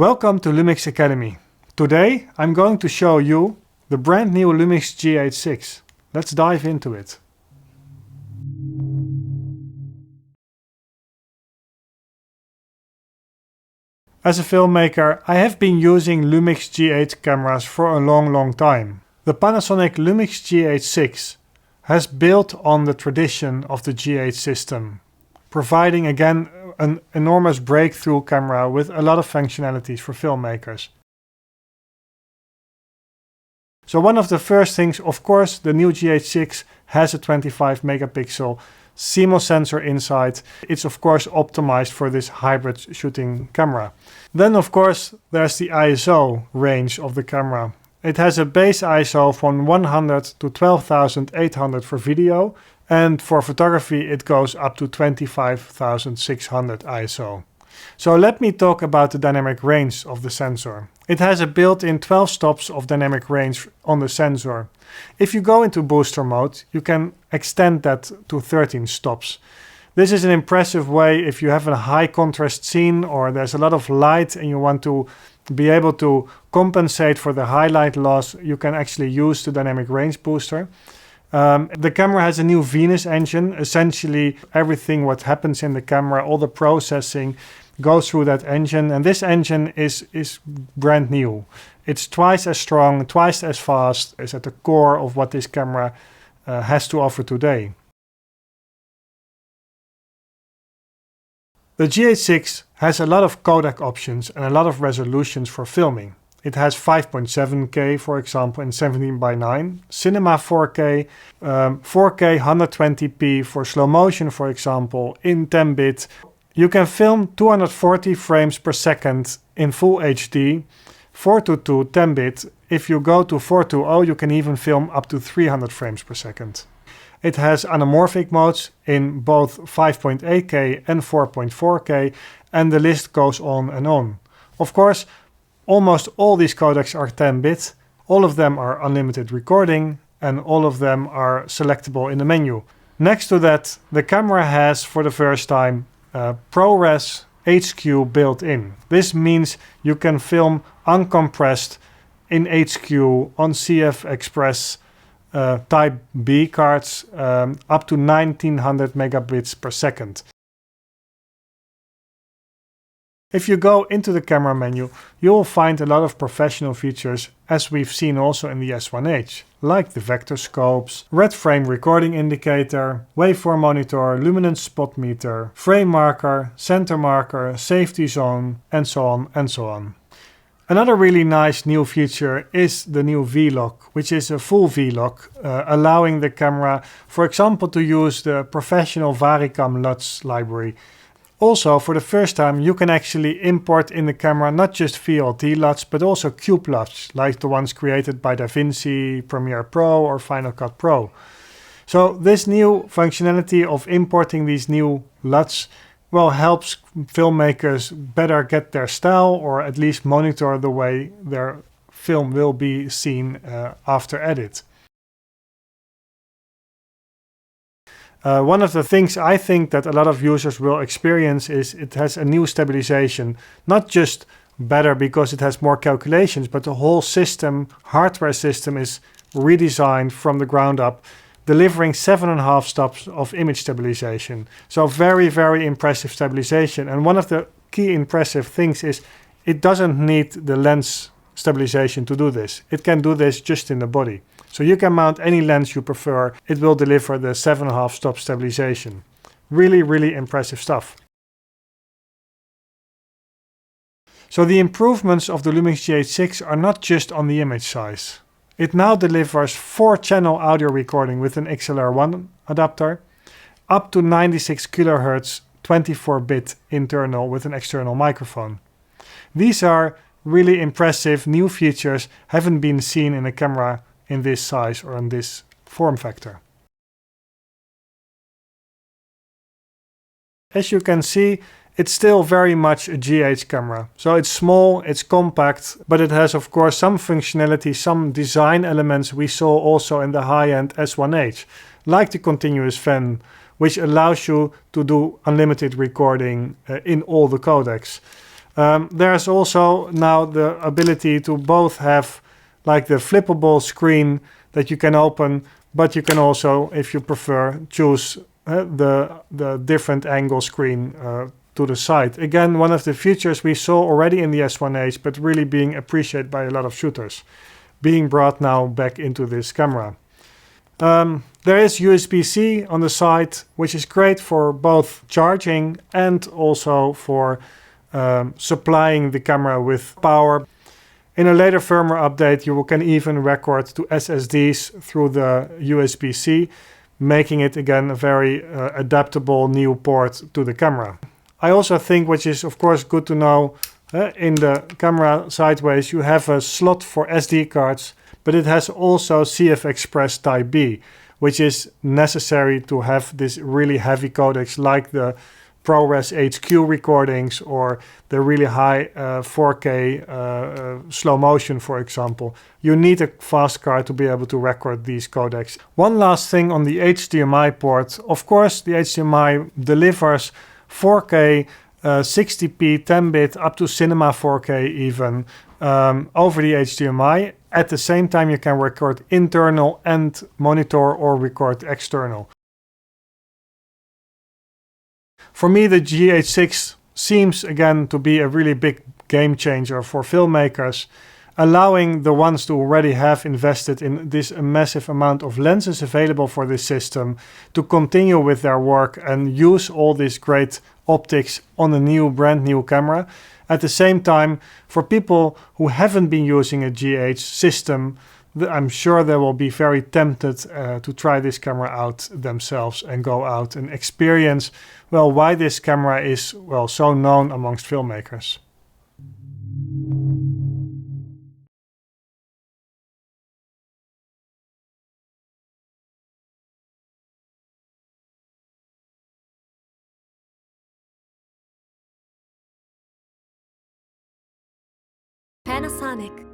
Welcome to LUMIX Academy. Today I'm going to show you the brand new LUMIX GH6. Let's dive into it. As a filmmaker, I have been using LUMIX GH cameras for a long time. The Panasonic LUMIX GH6 has built on the tradition of the GH system, providing again an enormous breakthrough camera with a lot of functionalities for filmmakers. So one of the first things, of course, the new GH6 has a 25 megapixel MOS sensor inside. It's of course optimized for this hybrid shooting camera. Then of course there's the ISO range of the camera. It has a base ISO from 100 to 12,800 for video, and for photography it goes up to 25,600 ISO. So let me talk about the dynamic range of the sensor. It has a built-in 12 stops of dynamic range on the sensor. If you go into booster mode, you can extend that to 13 stops. This is an impressive way if you have a high contrast scene or there's a lot of light and you want to be able to compensate for the highlight loss. You can actually use the dynamic range booster. The camera has a new Venus engine. Essentially everything what happens in the camera, all the processing goes through that engine, and this engine is brand new. It's twice as strong, twice as fast. It's at the core of what this camera has to offer today. The GH6 has a lot of codec options and a lot of resolutions for filming. It has 5.7K, for example, in 17:9, Cinema 4K, 4K 120p for slow motion, for example, in 10-bit. You can film 240 frames per second in Full HD, 422 10-bit. If you go to 420, you can even film up to 300 frames per second. It has anamorphic modes in both 5.8K and 4.4K, and the list goes on and on. Of course, almost all these codecs are 10-bit, all of them are unlimited recording, and all of them are selectable in the menu. Next to that, the camera has, for the first time, ProRes HQ built in. This means you can film uncompressed in HQ on CF Express Type B cards up to 1900 megabits per second. If you go into the camera menu, you will find a lot of professional features, as we've seen also in the S1H, like the vector scopes, red frame recording indicator, waveform monitor, luminance spot meter, frame marker, center marker, safety zone, and so on and so on. Another really nice new feature is the new V-lock, which is a full V-lock, allowing the camera, for example, to use the professional Varicam LUTs library. Also, for the first time, you can actually import in the camera not just VLT LUTs, but also Cube LUTs, like the ones created by DaVinci, Premiere Pro, or Final Cut Pro. So this new functionality of importing these new LUTs helps filmmakers better get their style, or at least monitor the way their film will be seen after edit. One of the things I think that a lot of users will experience is it has a new stabilization. Not just better because it has more calculations, but the whole system, hardware system, is redesigned from the ground up, delivering 7.5 stops of image stabilization. So very impressive stabilization. And one of the key impressive things is it doesn't need the lens stabilization to do this. It can do this just in the body. So you can mount any lens you prefer. It will deliver the 7.5 stop stabilization. Really impressive stuff. So the improvements of the LUMIX GH6 are not just on the image size. It now delivers 4-channel audio recording with an XLR1 adapter, up to 96 kHz 24-bit internal with an external microphone. These are really impressive new features, haven't been seen in a camera in this size or in this form factor. As you can see, it's still very much a GH camera. So it's small, it's compact, but it has of course some functionality, some design elements we saw also in the high-end S1H, like the continuous fan, which allows you to do unlimited recording in all the codecs. There's also now the ability to both have like the flippable screen that you can open, but you can also, if you prefer, choose the different angle screen to the side. Again, one of the features we saw already in the S1H, but really being appreciated by a lot of shooters, being brought now back into this camera. There is USB-C on the side, which is great for both charging and also for supplying the camera with power. In a later firmware update, you can even record to SSDs through the USB-C, making it again a very adaptable new port to the camera. I also think, which is of course good to know, in the camera sideways you have a slot for SD cards, but it has also CF Express Type B, which is necessary to have this really heavy codecs like the ProRes HQ recordings or the really high 4K slow motion, for example. You need a fast card to be able to record these codecs. One last thing on the HDMI port. Of course, the HDMI delivers 4K, 60p, 10-bit, up to Cinema 4K even, over the HDMI. At the same time, you can record internal and monitor or record external. For me, the GH6 seems again to be a really big game changer for filmmakers, allowing the ones who already have invested in this massive amount of lenses available for this system to continue with their work and use all these great optics on a brand new camera. At the same time, for people who haven't been using a GH system, I'm sure they will be very tempted to try this camera out themselves and go out and experience, well, why this camera is, well, so known amongst filmmakers. Panasonic.